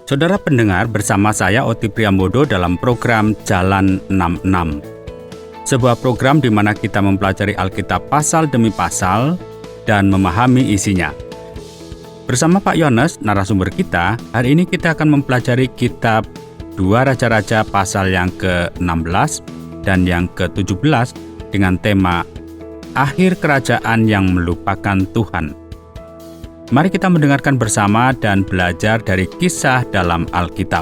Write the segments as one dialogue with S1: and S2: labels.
S1: Saudara pendengar, bersama saya Oti Priambodo dalam program Jalan 66. Sebuah program di mana kita mempelajari Alkitab pasal demi pasal dan memahami isinya. Bersama Pak Yones, narasumber kita, hari ini kita akan mempelajari kitab 2 Raja-Raja pasal yang ke-16 dan yang ke-17 dengan tema Akhir Kerajaan yang Melupakan Tuhan. Mari kita mendengarkan bersama dan belajar dari kisah dalam Alkitab.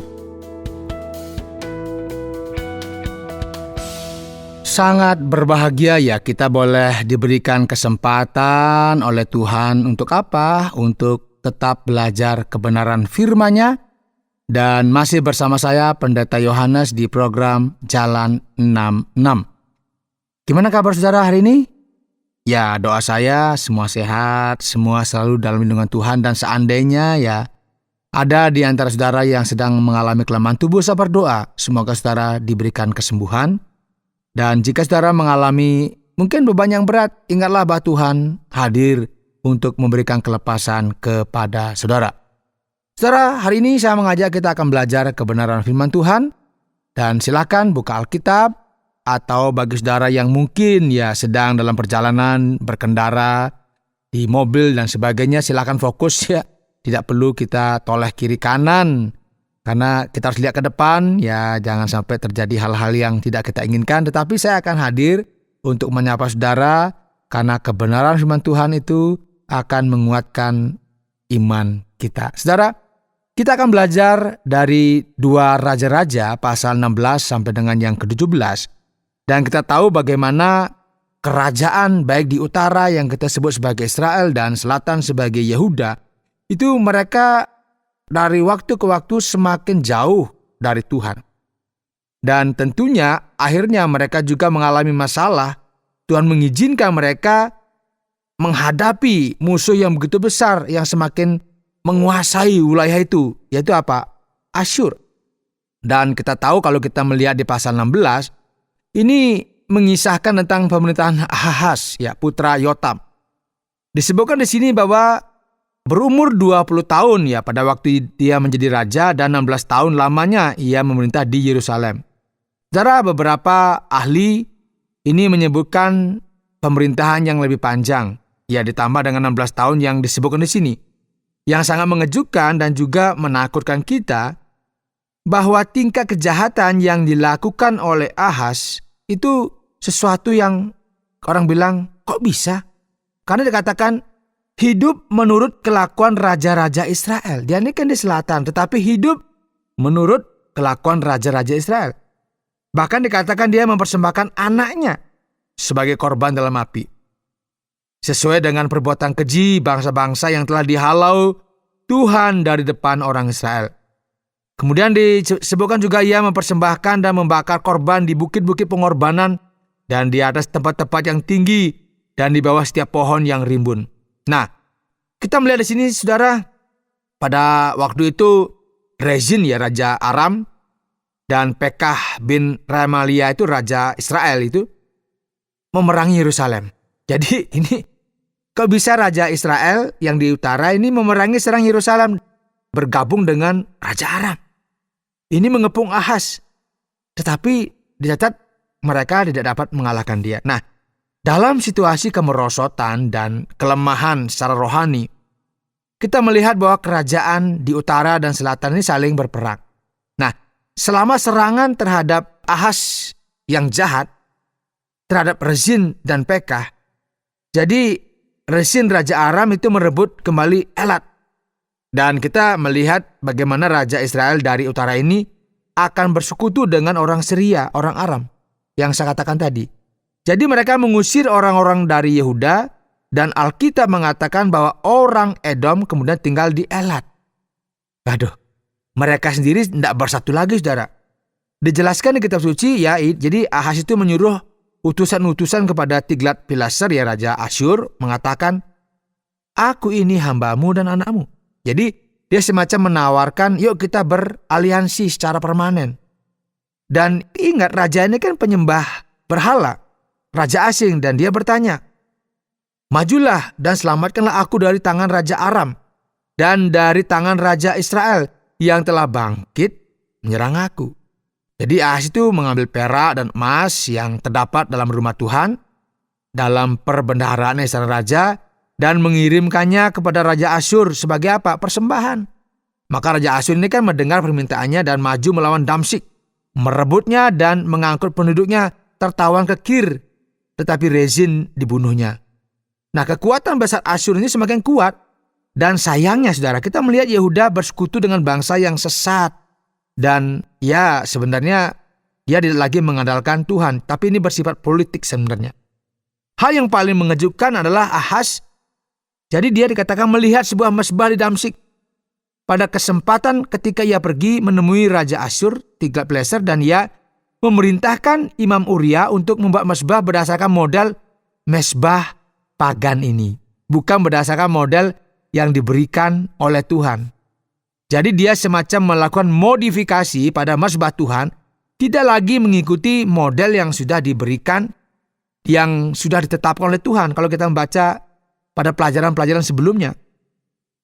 S2: Sangat berbahagia ya kita boleh diberikan kesempatan oleh Tuhan untuk apa? Untuk tetap belajar kebenaran firman-Nya. Dan masih bersama saya Pendeta Yohanes di program Jalan 66. Gimana kabar saudara hari ini? Ya, doa saya semua sehat, semua selalu dalam lindungan Tuhan, dan seandainya ya ada di antara saudara yang sedang mengalami kelemahan tubuh, saya berdoa semoga saudara diberikan kesembuhan. Dan jika saudara mengalami mungkin beban yang berat, ingatlah bahwa Tuhan hadir untuk memberikan kelepasan kepada saudara. Saudara, hari ini saya mengajak kita akan belajar kebenaran firman Tuhan, dan silakan buka Alkitab. Atau bagi saudara yang mungkin ya sedang dalam perjalanan berkendara di mobil dan sebagainya, silakan fokus ya. Tidak perlu kita toleh kiri kanan karena kita harus lihat ke depan ya, jangan sampai terjadi hal-hal yang tidak kita inginkan. Tetapi saya akan hadir untuk menyapa saudara karena kebenaran firman Tuhan itu akan menguatkan iman kita. Saudara, kita akan belajar dari 2 Raja-Raja pasal 16 sampai dengan yang ke-17. Dan kita tahu bagaimana kerajaan baik di utara yang kita sebut sebagai Israel dan selatan sebagai Yehuda, itu mereka dari waktu ke waktu semakin jauh dari Tuhan. Dan tentunya akhirnya mereka juga mengalami masalah. Tuhan mengizinkan mereka menghadapi musuh yang begitu besar yang semakin menguasai wilayah itu, yaitu apa? Asyur. Dan kita tahu kalau kita melihat di pasal 16, ini mengisahkan tentang pemerintahan Ahaz, ya, putra Yotam. Disebutkan di sini bahwa berumur 20 tahun ya pada waktu dia menjadi raja, dan 16 tahun lamanya ia memerintah di Yerusalem. Saudara, beberapa ahli ini menyebutkan pemerintahan yang lebih panjang, ya, ditambah dengan 16 tahun yang disebutkan di sini. Yang sangat mengejutkan dan juga menakutkan kita bahwa tingkat kejahatan yang dilakukan oleh Ahaz itu sesuatu yang orang bilang, kok bisa? Karena dikatakan hidup menurut kelakuan raja-raja Israel. Dia ini kan di selatan, tetapi hidup menurut kelakuan raja-raja Israel. Bahkan dikatakan dia mempersembahkan anaknya sebagai korban dalam api. Sesuai dengan perbuatan keji bangsa-bangsa yang telah dihalau Tuhan dari depan orang Israel. Kemudian disebutkan juga ia mempersembahkan dan membakar korban di bukit-bukit pengorbanan dan di atas tempat-tempat yang tinggi dan di bawah setiap pohon yang rimbun. Nah, kita melihat di sini saudara, pada waktu itu Rezin ya raja Aram dan Pekah bin Remalia itu raja Israel itu memerangi Yerusalem. Jadi ini kok bisa raja Israel yang di utara ini memerangi serang Yerusalem bergabung dengan raja Aram. Ini mengepung Ahaz, tetapi dicatat mereka tidak dapat mengalahkan dia. Nah, dalam situasi kemerosotan dan kelemahan secara rohani, kita melihat bahwa kerajaan di utara dan selatan ini saling berperang. Nah, selama serangan terhadap Ahaz yang jahat, terhadap Rezin dan Pekah, jadi Rezin Raja Aram itu merebut kembali Elat. Dan kita melihat bagaimana Raja Israel dari utara ini akan bersekutu dengan orang Syria, orang Aram, yang saya katakan tadi. Jadi mereka mengusir orang-orang dari Yehuda, dan Alkitab mengatakan bahwa orang Edom kemudian tinggal di Elat. Aduh, mereka sendiri tidak bersatu lagi, saudara. Dijelaskan di kitab suci, ya, jadi Ahaz itu menyuruh utusan-utusan kepada Tiglat-Pileser, ya, Raja Asyur, mengatakan, "Aku ini hambamu dan anakmu." Jadi dia semacam menawarkan, yuk kita beraliansi secara permanen. Dan ingat, raja ini kan penyembah berhala, raja asing, dan dia bertanya, "Majulah dan selamatkanlah aku dari tangan Raja Aram dan dari tangan Raja Israel yang telah bangkit menyerang aku. Jadi Ahas itu mengambil perak dan emas yang terdapat dalam rumah Tuhan, dalam perbendaharaan sang raja, dan mengirimkannya kepada Raja Asyur sebagai apa? Persembahan. Maka Raja Asyur ini kan mendengar permintaannya dan maju melawan Damsyik, merebutnya dan mengangkut penduduknya tertawan ke Kir, tetapi Rezin dibunuhnya. Nah, kekuatan besar Asyur ini semakin kuat, dan sayangnya saudara, kita melihat Yehuda bersekutu dengan bangsa yang sesat. Dan ya sebenarnya dia tidak lagi mengandalkan Tuhan, tapi ini bersifat politik sebenarnya. Hal yang paling mengejutkan adalah Ahas. Jadi dia dikatakan melihat sebuah mezbah di Damsyik. Pada kesempatan ketika ia pergi menemui Raja Asyur, Tiglat-Pileser, dan ia memerintahkan Imam Uria untuk membuat mezbah berdasarkan model mezbah pagan ini, bukan berdasarkan model yang diberikan oleh Tuhan. Jadi dia semacam melakukan modifikasi pada mezbah Tuhan, tidak lagi mengikuti model yang sudah diberikan, yang sudah ditetapkan oleh Tuhan. Kalau kita membaca pada pelajaran-pelajaran sebelumnya,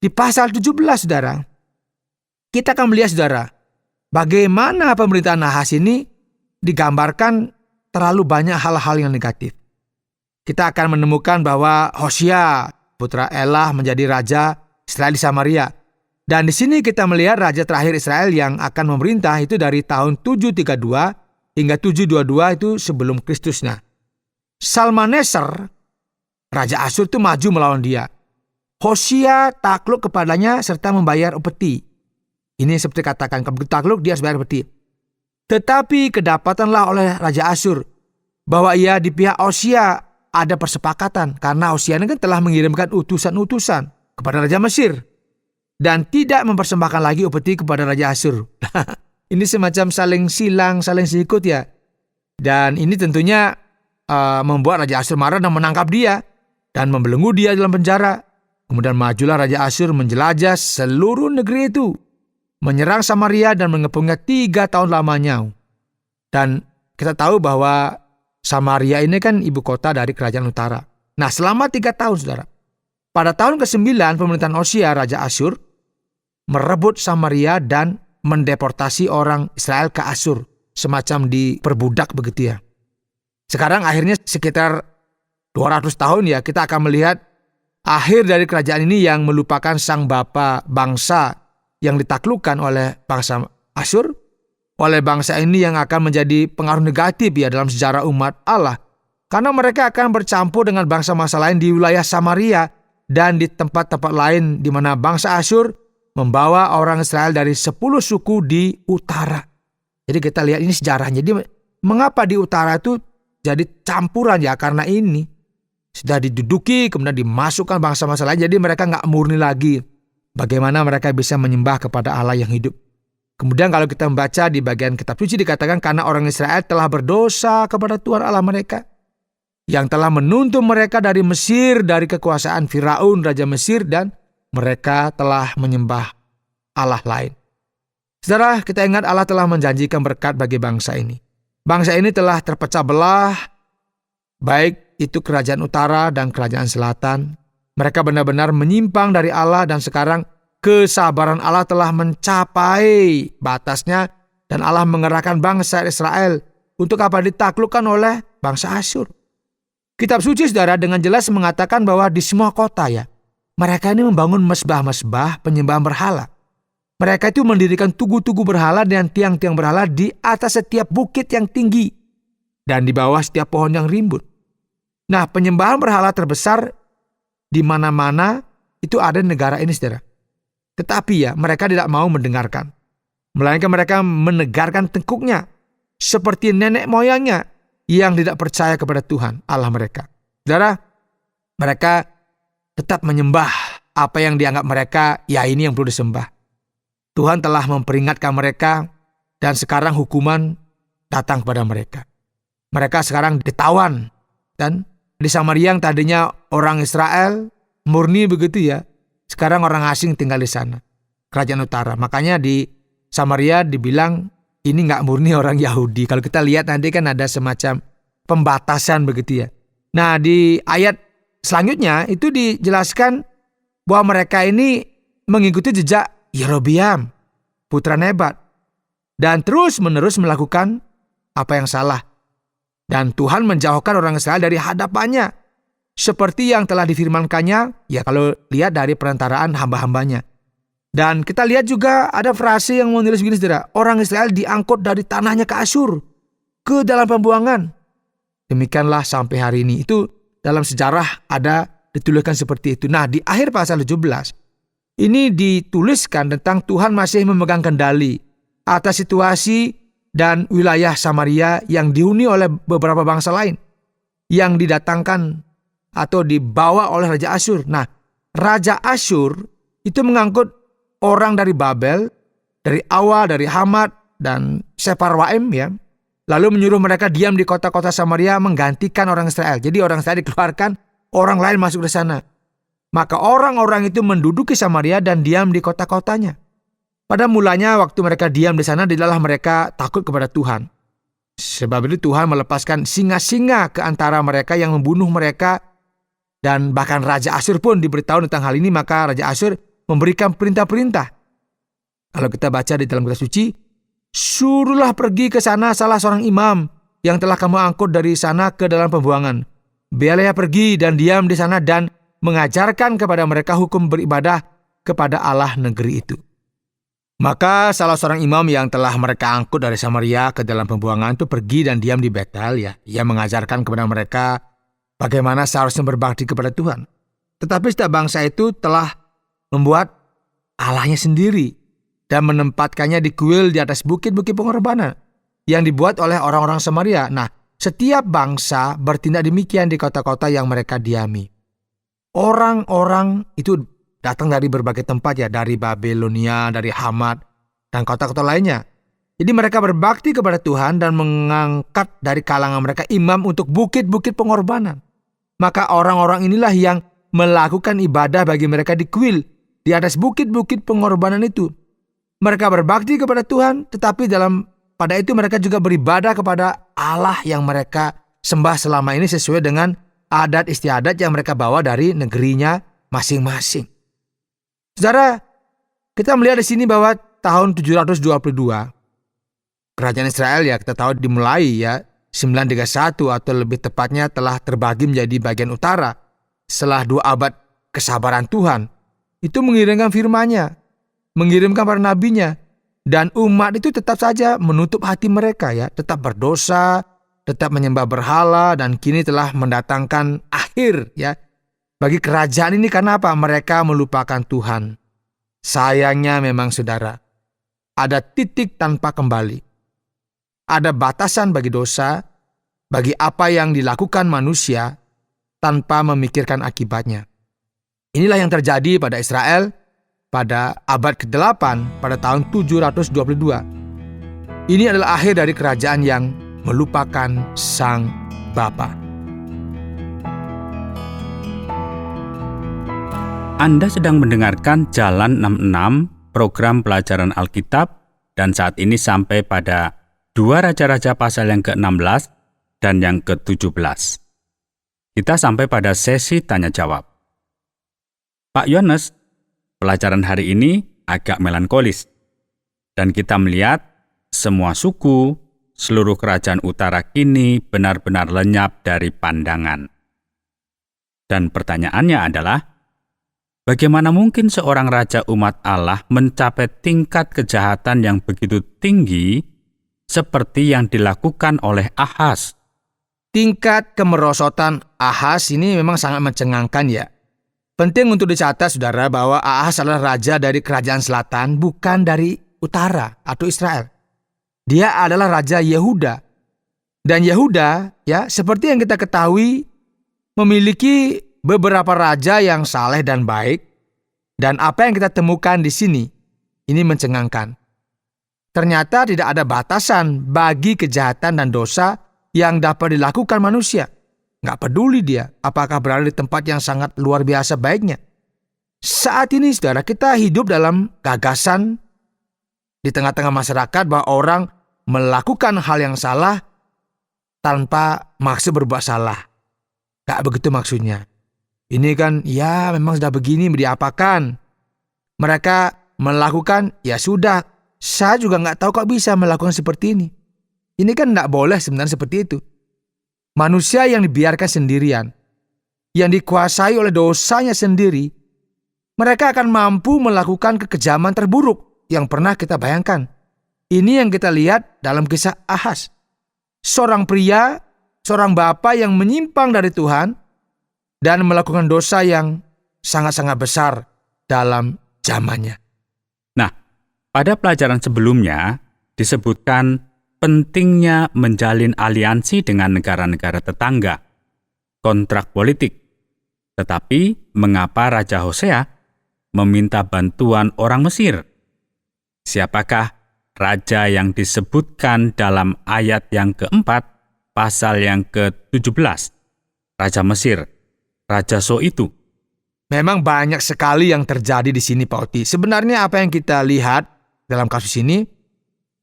S2: di pasal 17 saudara, kita akan melihat saudara, bagaimana pemerintahan Ahas ini digambarkan terlalu banyak hal-hal yang negatif. Kita akan menemukan bahwa Hosea, putra Elah, menjadi raja Israel di Samaria. Dan di sini kita melihat raja terakhir Israel yang akan memerintah itu dari tahun 732 hingga 722 itu sebelum Kristus. Nah, Salmaneser, Raja Asyur itu maju melawan dia. Hosea takluk kepadanya serta membayar upeti. Ini seperti katakan, kalau takluk dia harus bayar upeti. Tetapi kedapatanlah oleh Raja Asyur bahwa ia di pihak Hosea ada persepakatan, karena Hosea ini kan telah mengirimkan utusan-utusan kepada Raja Mesir dan tidak mempersembahkan lagi upeti kepada Raja Asyur. Ini semacam saling silang, saling sikut ya. Dan ini tentunya membuat Raja Asyur marah dan menangkap dia dan membelenggu dia dalam penjara. Kemudian majulah Raja Asyur menjelajah seluruh negeri itu, menyerang Samaria dan mengepungnya 3 tahun lamanya. Dan kita tahu bahwa Samaria ini kan ibu kota dari kerajaan utara. Nah, selama 3 tahun saudara, pada tahun ke-9 pemerintahan Hosea, Raja Asyur merebut Samaria dan mendeportasi orang Israel ke Asyur, semacam diperbudak begitu ya. Sekarang akhirnya sekitar 200 tahun ya, kita akan melihat akhir dari kerajaan ini yang melupakan sang bapa bangsa yang ditaklukkan oleh bangsa Asyur. Oleh bangsa ini yang akan menjadi pengaruh negatif ya dalam sejarah umat Allah. Karena mereka akan bercampur dengan bangsa-bangsa lain di wilayah Samaria dan di tempat-tempat lain di mana bangsa Asyur membawa orang Israel dari 10 suku di utara. Jadi kita lihat ini sejarahnya. Jadi mengapa di utara itu jadi campuran ya, karena ini sudah diduduki kemudian dimasukkan bangsa-bangsa lain. Jadi mereka nggak murni lagi bagaimana mereka bisa menyembah kepada Allah yang hidup. Kemudian kalau kita membaca di bagian kitab suci dikatakan karena orang Israel telah berdosa kepada Tuhan Allah mereka, yang telah menuntun mereka dari Mesir, dari kekuasaan Firaun, Raja Mesir, dan mereka telah menyembah Allah lain. Saudara, kita ingat Allah telah menjanjikan berkat bagi bangsa ini. Bangsa ini telah terpecah belah, baik itu kerajaan utara dan kerajaan selatan. Mereka benar-benar menyimpang dari Allah dan sekarang kesabaran Allah telah mencapai batasnya dan Allah mengerahkan bangsa Israel untuk apa? Ditaklukkan oleh bangsa Asyur. Kitab suci saudara dengan jelas mengatakan bahwa di semua kota ya, mereka ini membangun mesbah-mesbah penyembahan berhala. Mereka itu mendirikan tugu-tugu berhala dan tiang-tiang berhala di atas setiap bukit yang tinggi dan di bawah setiap pohon yang rimbun. Nah, penyembahan berhala terbesar di mana-mana itu ada di negara ini saudara. Tetapi ya, mereka tidak mau mendengarkan. Melainkan mereka menegarkan tengkuknya seperti nenek moyangnya yang tidak percaya kepada Tuhan Allah mereka. Saudara, mereka tetap menyembah apa yang dianggap mereka, ya ini yang perlu disembah. Tuhan telah memperingatkan mereka dan sekarang hukuman datang kepada mereka. Mereka sekarang ditawan dan di Samaria yang tadinya orang Israel murni begitu ya, sekarang orang asing tinggal di sana, kerajaan utara. Makanya di Samaria dibilang ini nggak murni orang Yahudi. Kalau kita lihat nanti kan ada semacam pembatasan begitu ya. Nah di ayat selanjutnya itu dijelaskan bahwa mereka ini mengikuti jejak Yerobeam. putra Nebat, dan terus-menerus melakukan apa yang salah. Dan Tuhan menjauhkan orang Israel dari hadapannya, seperti yang telah difirmankannya, ya kalau lihat dari perantaraan hamba-hambanya. Dan kita lihat juga ada frase yang menulis begini, saudara. Orang Israel diangkut dari tanahnya ke Asyur, ke dalam pembuangan. Demikianlah sampai hari ini. Itu dalam sejarah ada dituliskan seperti itu. Nah, di akhir pasal 17, ini dituliskan tentang Tuhan masih memegang kendali atas situasi dan wilayah Samaria yang dihuni oleh beberapa bangsa lain yang didatangkan atau dibawa oleh Raja Asyur. Nah, Raja Asyur itu mengangkut orang dari Babel, dari Awa, dari Hamat, dan Separwaim, ya. Lalu menyuruh mereka diam di kota-kota Samaria menggantikan orang Israel. Jadi orang Israel dikeluarkan, orang lain masuk ke sana. Maka orang-orang itu menduduki Samaria dan diam di kota-kotanya. Pada mulanya waktu mereka diam di sana adalah mereka takut kepada Tuhan. Sebab itu Tuhan melepaskan singa-singa ke antara mereka yang membunuh mereka. Dan bahkan Raja Asyur pun diberitahu tentang hal ini, maka Raja Asyur memberikan perintah-perintah. Kalau kita baca di dalam kitab suci, suruhlah pergi ke sana salah seorang imam yang telah kamu angkut dari sana ke dalam pembuangan. Biarlah pergi dan diam di sana dan mengajarkan kepada mereka hukum beribadah kepada Allah negeri itu. Maka salah seorang imam yang telah mereka angkut dari Samaria ke dalam pembuangan itu pergi dan diam di Betel, ya. Ia mengajarkan kepada mereka bagaimana seharusnya berbakti kepada Tuhan. Tetapi setiap bangsa itu telah membuat Allahnya sendiri dan menempatkannya di kuil di atas bukit-bukit pengorbanan yang dibuat oleh orang-orang Samaria. Nah, setiap bangsa bertindak demikian di kota-kota yang mereka diami. Orang-orang itu datang dari berbagai tempat, ya, dari Babilonia, dari Hamat, dan kota-kota lainnya. Jadi mereka berbakti kepada Tuhan dan mengangkat dari kalangan mereka imam untuk bukit-bukit pengorbanan. Maka orang-orang inilah yang melakukan ibadah bagi mereka di kuil di atas bukit-bukit pengorbanan itu. Mereka berbakti kepada Tuhan, tetapi pada itu mereka juga beribadah kepada Allah yang mereka sembah selama ini sesuai dengan adat istiadat yang mereka bawa dari negerinya masing-masing. Saudara, kita melihat di sini bahwa tahun 722 kerajaan Israel, ya, kita tahu dimulai, ya, 931 atau lebih tepatnya telah terbagi menjadi bagian utara setelah 2 abad kesabaran Tuhan. Itu mengirimkan firman-Nya, mengirimkan para nabinya, dan umat itu tetap saja menutup hati mereka, ya, tetap berdosa, tetap menyembah berhala, dan kini telah mendatangkan akhir, ya, bagi kerajaan ini. Karena apa? Mereka melupakan Tuhan. Sayangnya memang, saudara, ada titik tanpa kembali. Ada batasan bagi dosa, bagi apa yang dilakukan manusia tanpa memikirkan akibatnya. Inilah yang terjadi pada Israel pada abad ke-8 pada tahun 722. Ini adalah akhir dari kerajaan yang melupakan Sang Bapa.
S1: Anda sedang mendengarkan Jalan 66, program pelajaran Alkitab, dan saat ini sampai pada 2 Raja-Raja pasal yang ke-16 dan yang ke-17. Kita sampai pada sesi tanya-jawab. Pak Yohanes, pelajaran hari ini agak melankolis. Dan kita melihat semua suku, seluruh kerajaan utara kini benar-benar lenyap dari pandangan. Dan pertanyaannya adalah, bagaimana mungkin seorang raja umat Allah mencapai tingkat kejahatan yang begitu tinggi seperti yang dilakukan oleh Ahaz?
S2: Tingkat kemerosotan Ahaz ini memang sangat mencengangkan, ya. Penting untuk dicatat, saudara, bahwa Ahaz adalah raja dari kerajaan selatan, bukan dari utara atau Israel. Dia adalah raja Yehuda. Dan Yehuda, ya, seperti yang kita ketahui, memiliki beberapa raja yang saleh dan baik. Dan apa yang kita temukan di sini, ini mencengangkan. Ternyata tidak ada batasan bagi kejahatan dan dosa yang dapat dilakukan manusia. Nggak peduli dia apakah berada di tempat yang sangat luar biasa baiknya. Saat ini, saudara, kita hidup dalam gagasan di tengah-tengah masyarakat bahwa orang melakukan hal yang salah tanpa maksud berbuat salah. Nggak begitu maksudnya. Ini kan, ya memang sudah begini, diapakan. Mereka melakukan, ya sudah, saya juga nggak tahu kok bisa melakukan seperti ini. Ini kan nggak boleh sebenarnya seperti itu. Manusia yang dibiarkan sendirian, yang dikuasai oleh dosanya sendiri, mereka akan mampu melakukan kekejaman terburuk yang pernah kita bayangkan. Ini yang kita lihat dalam kisah Ahaz. Seorang pria, seorang bapa yang menyimpang dari Tuhan dan melakukan dosa yang sangat-sangat besar dalam zamannya.
S1: Nah, pada pelajaran sebelumnya disebutkan pentingnya menjalin aliansi dengan negara-negara tetangga, kontrak politik. Tetapi mengapa Raja Hosea meminta bantuan orang Mesir? Siapakah raja yang disebutkan dalam ayat yang keempat, pasal yang ke-17? Raja Mesir, Raja So itu.
S2: Memang banyak sekali yang terjadi di sini, Pak Oti. Sebenarnya apa yang kita lihat dalam kasus ini,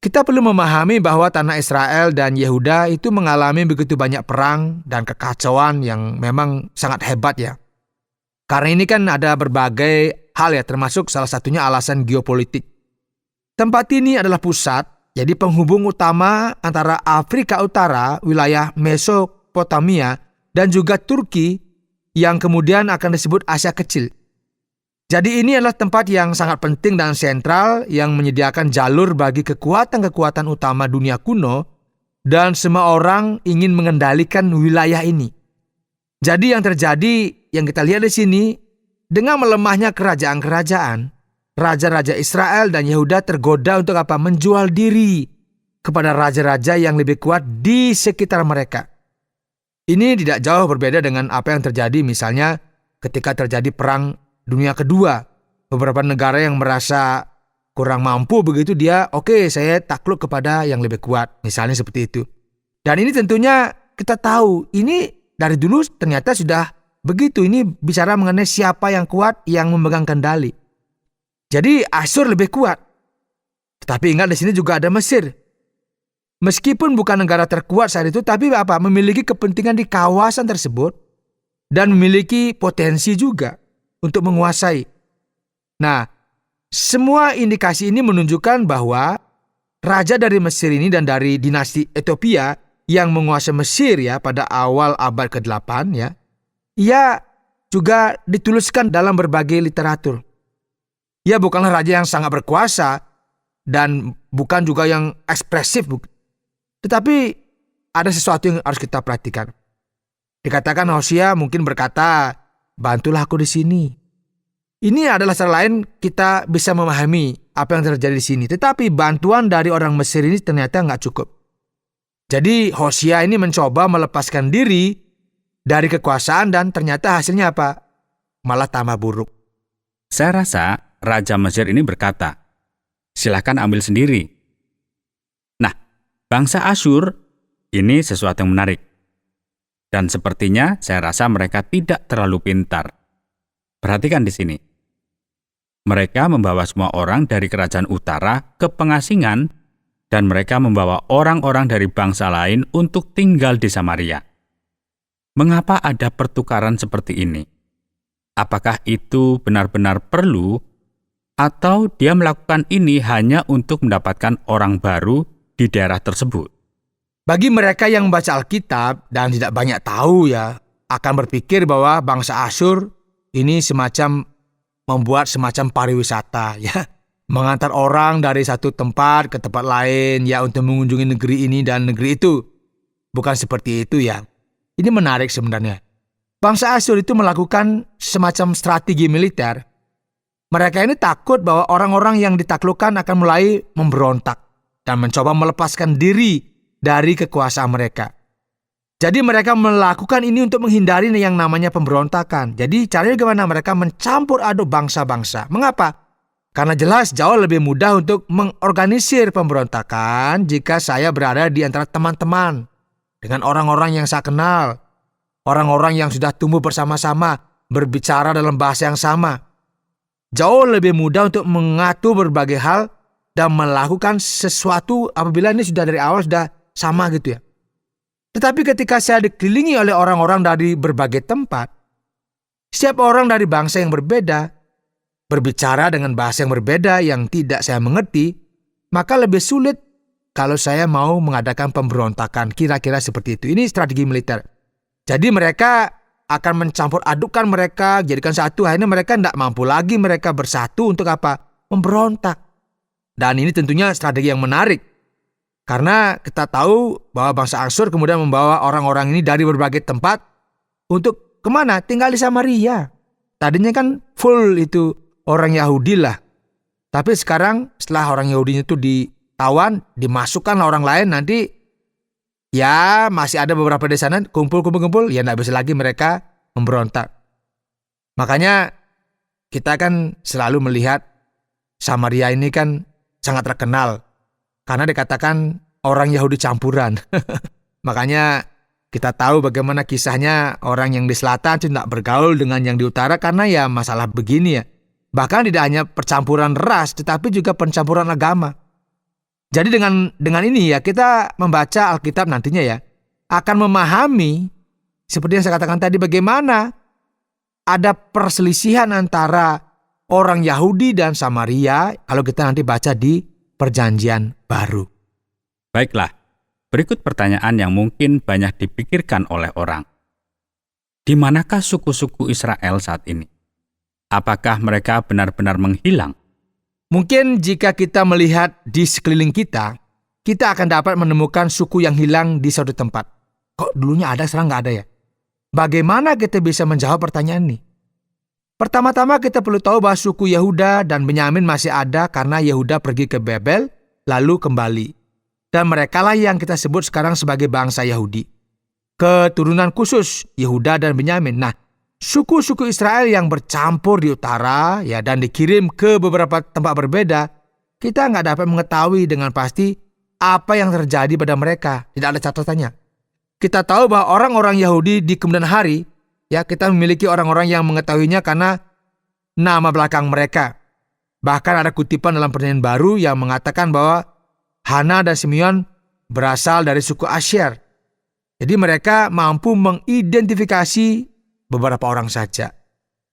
S2: kita perlu memahami bahwa tanah Israel dan Yehuda itu mengalami begitu banyak perang dan kekacauan yang memang sangat hebat ya. Karena ini kan ada berbagai hal ya, termasuk salah satunya alasan geopolitik. Tempat ini adalah pusat, jadi penghubung utama antara Afrika Utara, wilayah Mesopotamia, dan juga Turki yang kemudian akan disebut Asia Kecil. Jadi ini adalah tempat yang sangat penting dan sentral yang menyediakan jalur bagi kekuatan-kekuatan utama dunia kuno dan semua orang ingin mengendalikan wilayah ini. Jadi yang terjadi yang kita lihat di sini, dengan melemahnya kerajaan-kerajaan, raja-raja Israel dan Yehuda tergoda untuk apa? Menjual diri kepada raja-raja yang lebih kuat di sekitar mereka. Ini tidak jauh berbeda dengan apa yang terjadi misalnya ketika terjadi perang Dunia Kedua, beberapa negara yang merasa kurang mampu begitu dia, oke, saya takluk kepada yang lebih kuat, misalnya seperti itu. Dan ini tentunya kita tahu, ini dari dulu ternyata sudah begitu. Ini bicara mengenai siapa yang kuat yang memegang kendali. Jadi Asyur lebih kuat. Tetapi ingat di sini juga ada Mesir. Meskipun bukan negara terkuat saat itu, tapi apa? Memiliki kepentingan di kawasan tersebut dan memiliki potensi juga untuk menguasai. Nah, semua indikasi ini menunjukkan bahwa raja dari Mesir ini dan dari dinasti Ethiopia yang menguasai Mesir ya pada awal abad ke-8 ya, ia juga dituliskan dalam berbagai literatur. Ia bukanlah raja yang sangat berkuasa dan bukan juga yang ekspresif, tetapi ada sesuatu yang harus kita perhatikan. Dikatakan Hosea mungkin berkata, bantulah aku di sini. Ini adalah cara lain kita bisa memahami apa yang terjadi di sini. Tetapi bantuan dari orang Mesir ini ternyata nggak cukup. Jadi Hosea ini mencoba melepaskan diri dari kekuasaan dan ternyata hasilnya apa? Malah tambah buruk.
S1: Saya rasa Raja Mesir ini berkata, silakan ambil sendiri. Nah, bangsa Asyur ini sesuatu yang menarik. Dan sepertinya saya rasa mereka tidak terlalu pintar. Perhatikan di sini. Mereka membawa semua orang dari kerajaan utara ke pengasingan dan mereka membawa orang-orang dari bangsa lain untuk tinggal di Samaria. Mengapa ada pertukaran seperti ini? Apakah itu benar-benar perlu atau dia melakukan ini hanya untuk mendapatkan orang baru di daerah tersebut?
S2: Bagi mereka yang membaca Alkitab dan tidak banyak tahu ya, akan berpikir bahwa bangsa Asyur ini semacam membuat semacam pariwisata ya, mengantar orang dari satu tempat ke tempat lain ya untuk mengunjungi negeri ini dan negeri itu. Bukan seperti itu ya. Ini menarik sebenarnya. Bangsa Asyur itu melakukan semacam strategi militer. Mereka ini takut bahwa orang-orang yang ditaklukkan akan mulai memberontak dan mencoba melepaskan diri dari kekuasaan mereka. Jadi mereka melakukan ini untuk menghindari yang namanya pemberontakan. Jadi caranya gimana? Mereka mencampur aduk bangsa-bangsa. Mengapa? Karena jelas jauh lebih mudah untuk mengorganisir pemberontakan jika saya berada di antara teman-teman dengan orang-orang yang saya kenal, orang-orang yang sudah tumbuh bersama-sama, berbicara dalam bahasa yang sama. Jauh lebih mudah untuk mengatur berbagai hal dan melakukan sesuatu apabila ini sudah dari awal sudah sama gitu ya. Tetapi ketika saya dikelilingi oleh orang-orang dari berbagai tempat, setiap orang dari bangsa yang berbeda, berbicara dengan bahasa yang berbeda yang tidak saya mengerti, maka lebih sulit kalau saya mau mengadakan pemberontakan. Kira-kira seperti itu. Ini strategi militer. Jadi mereka akan mencampur adukan mereka, jadikan satu. Akhirnya mereka tidak mampu lagi mereka bersatu untuk apa? Memberontak. Dan ini tentunya strategi yang menarik. Karena kita tahu bahwa bangsa Asyur kemudian membawa orang-orang ini dari berbagai tempat untuk kemana? Tinggal di Samaria. Tadinya kan full itu orang Yahudi lah. Tapi sekarang setelah orang Yahudinya itu ditawan, dimasukkanlah orang lain, nanti ya masih ada beberapa di sana kumpul, ya tidak bisa lagi mereka memberontak. Makanya kita kan selalu melihat Samaria ini kan sangat terkenal karena dikatakan orang Yahudi campuran. Makanya kita tahu bagaimana kisahnya orang yang di selatan tidak bergaul dengan yang di utara karena ya masalah begini ya. Bahkan tidak hanya percampuran ras tetapi juga pencampuran agama. Jadi dengan ini ya kita membaca Alkitab nantinya ya akan memahami seperti yang saya katakan tadi bagaimana ada perselisihan antara orang Yahudi dan Samaria kalau kita nanti baca di Perjanjian Baru.
S1: Baiklah, berikut pertanyaan yang mungkin banyak dipikirkan oleh orang. Di manakah suku-suku Israel saat ini? Apakah mereka benar-benar menghilang?
S2: Mungkin jika kita melihat di sekeliling kita akan dapat menemukan suku yang hilang di suatu tempat. Kok dulunya ada, sekarang nggak ada ya? Bagaimana kita bisa menjawab pertanyaan ini? Pertama-tama kita perlu tahu bahwa suku Yehuda dan Benyamin masih ada karena Yehuda pergi ke Babel, lalu kembali. Dan merekalah yang kita sebut sekarang sebagai bangsa Yahudi. Keturunan khusus Yehuda dan Benyamin. Nah, suku-suku Israel yang bercampur di utara ya dan dikirim ke beberapa tempat berbeda, kita nggak dapat mengetahui dengan pasti apa yang terjadi pada mereka. Tidak ada catatannya. Kita tahu bahwa orang-orang Yahudi di kemudian hari, ya kita memiliki orang-orang yang mengetahuinya karena nama belakang mereka. Bahkan ada kutipan dalam Perjanjian Baru yang mengatakan bahwa Hana dan Simeon berasal dari suku Asyer. Jadi mereka mampu mengidentifikasi beberapa orang saja.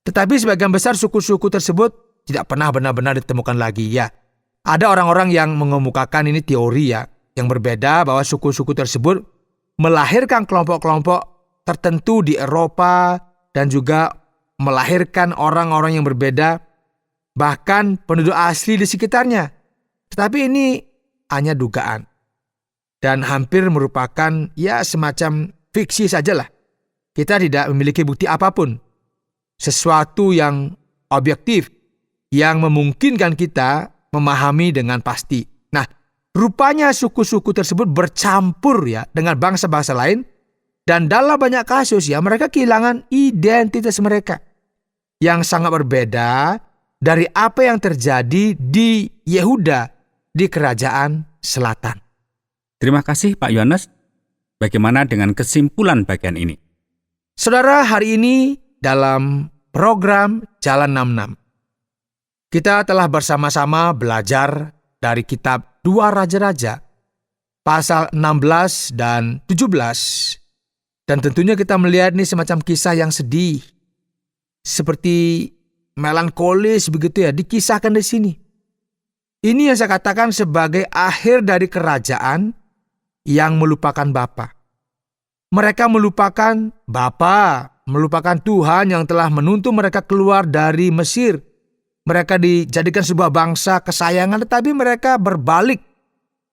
S2: Tetapi sebagian besar suku-suku tersebut tidak pernah benar-benar ditemukan lagi. Ya, ada orang-orang yang mengemukakan ini teori ya, yang berbeda bahwa suku-suku tersebut melahirkan kelompok-kelompok tertentu di Eropa dan juga melahirkan orang-orang yang berbeda, bahkan penduduk asli di sekitarnya. Tetapi ini hanya dugaan dan hampir merupakan ya semacam fiksi sajalah. Kita tidak memiliki bukti apapun, sesuatu yang objektif yang memungkinkan kita memahami dengan pasti. Nah, rupanya suku-suku tersebut bercampur ya dengan bangsa-bangsa lain dan dalam banyak kasus ya mereka kehilangan identitas mereka yang sangat berbeda dari apa yang terjadi di Yehuda di kerajaan selatan.
S1: Terima kasih Pak Yohanes. Bagaimana dengan kesimpulan bagian ini?
S2: Saudara, hari ini dalam program Jalan 66, kita telah bersama-sama belajar dari kitab 2 Raja-Raja, pasal 16 dan 17. Dan tentunya kita melihat ini semacam kisah yang sedih. Seperti melankolis begitu ya, dikisahkan di sini. Ini yang saya katakan sebagai akhir dari kerajaan yang melupakan Bapa. Mereka melupakan Bapa, melupakan Tuhan yang telah menuntun mereka keluar dari Mesir. Mereka dijadikan sebuah bangsa kesayangan, tetapi mereka berbalik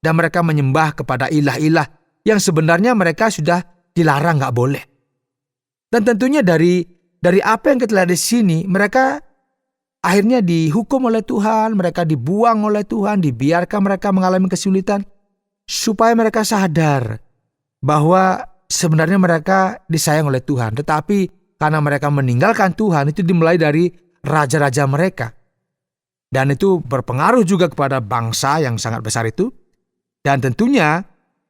S2: dan mereka menyembah kepada ilah-ilah yang sebenarnya mereka sudah dilarang nggak boleh. Dan tentunya dari apa yang kita lihat di sini, mereka akhirnya dihukum oleh Tuhan, mereka dibuang oleh Tuhan, dibiarkan mereka mengalami kesulitan, supaya mereka sadar bahwa sebenarnya mereka disayang oleh Tuhan. Tetapi karena mereka meninggalkan Tuhan, itu dimulai dari raja-raja mereka. Dan itu berpengaruh juga kepada bangsa yang sangat besar itu. Dan tentunya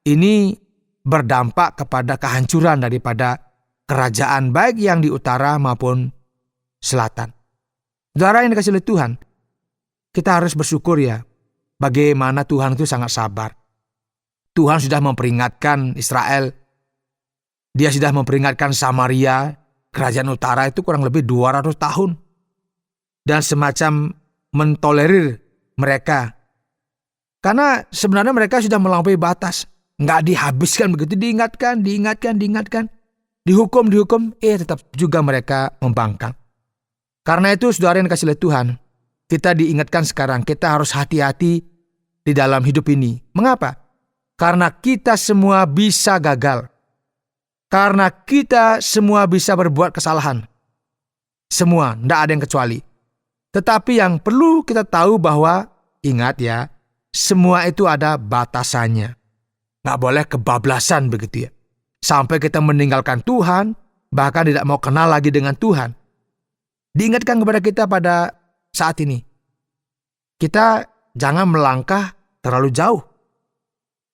S2: ini berdampak kepada kehancuran daripada kerajaan baik yang di utara maupun selatan. Saudara yang dikasihi oleh Tuhan, kita harus bersyukur ya, bagaimana Tuhan itu sangat sabar. Tuhan sudah memperingatkan Israel, Dia sudah memperingatkan Samaria, kerajaan utara itu kurang lebih 200 tahun. Dan semacam mentolerir mereka. Karena sebenarnya mereka sudah melampaui batas. Nggak dihabiskan begitu, diingatkan. Dihukum, tetap juga mereka membangkang. Karena itu saudara yang dikasihi oleh Tuhan, kita diingatkan sekarang, kita harus hati-hati di dalam hidup ini. Mengapa? Karena kita semua bisa gagal. Karena kita semua bisa berbuat kesalahan. Semua, tidak ada yang kecuali. Tetapi yang perlu kita tahu bahwa, ingat ya, semua itu ada batasannya. Nggak boleh kebablasan begitu ya. Sampai kita meninggalkan Tuhan, bahkan tidak mau kenal lagi dengan Tuhan. Diingatkan kepada kita pada saat ini. Kita jangan melangkah terlalu jauh.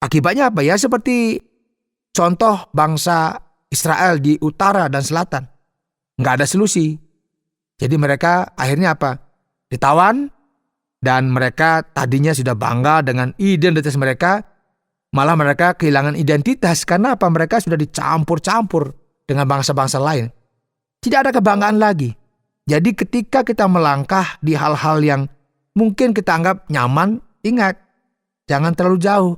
S2: Akibatnya apa ya? Seperti contoh bangsa Israel di utara dan selatan. Nggak ada solusi. Jadi mereka akhirnya apa? Ditawan, dan mereka tadinya sudah bangga dengan identitas mereka, malah mereka kehilangan identitas. Karena apa? Mereka sudah dicampur-campur dengan bangsa-bangsa lain. Tidak ada kebanggaan lagi. Jadi ketika kita melangkah di hal-hal yang mungkin kita anggap nyaman, ingat, jangan terlalu jauh.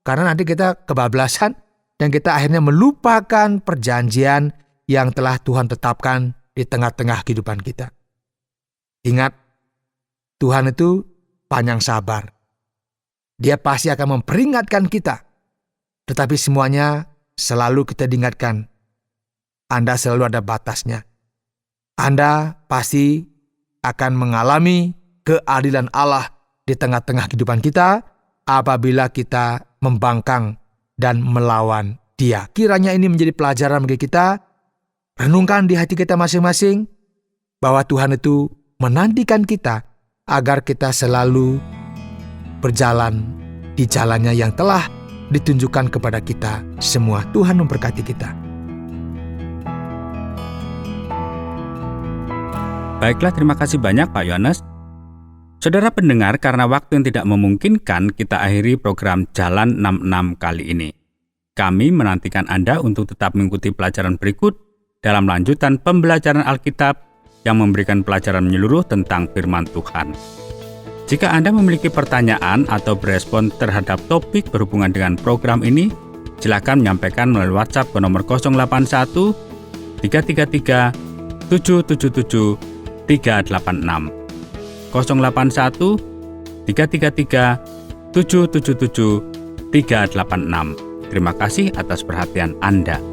S2: Karena nanti kita kebablasan dan kita akhirnya melupakan perjanjian yang telah Tuhan tetapkan di tengah-tengah kehidupan kita. Ingat, Tuhan itu panjang sabar. Dia pasti akan memperingatkan kita. Tetapi semuanya selalu kita diingatkan. Anda selalu ada batasnya. Anda pasti akan mengalami keadilan Allah di tengah-tengah kehidupan kita apabila kita membangkang dan melawan Dia. Kiranya ini menjadi pelajaran bagi kita. Renungkan di hati kita masing-masing bahwa Tuhan itu menantikan kita agar kita selalu berjalan di jalannya yang telah ditunjukkan kepada kita semua. Tuhan memberkati kita.
S1: Baiklah, terima kasih banyak Pak Yohanes. Saudara pendengar, karena waktu yang tidak memungkinkan, kita akhiri program Jalan 66 kali ini. Kami menantikan Anda untuk tetap mengikuti pelajaran berikut dalam lanjutan pembelajaran Alkitab yang memberikan pelajaran menyeluruh tentang firman Tuhan. Jika Anda memiliki pertanyaan atau berespon terhadap topik berhubungan dengan program ini, silakan menyampaikan melalui WhatsApp ke nomor 081 333 777 386 081 333 777 386. Terima kasih atas perhatian Anda.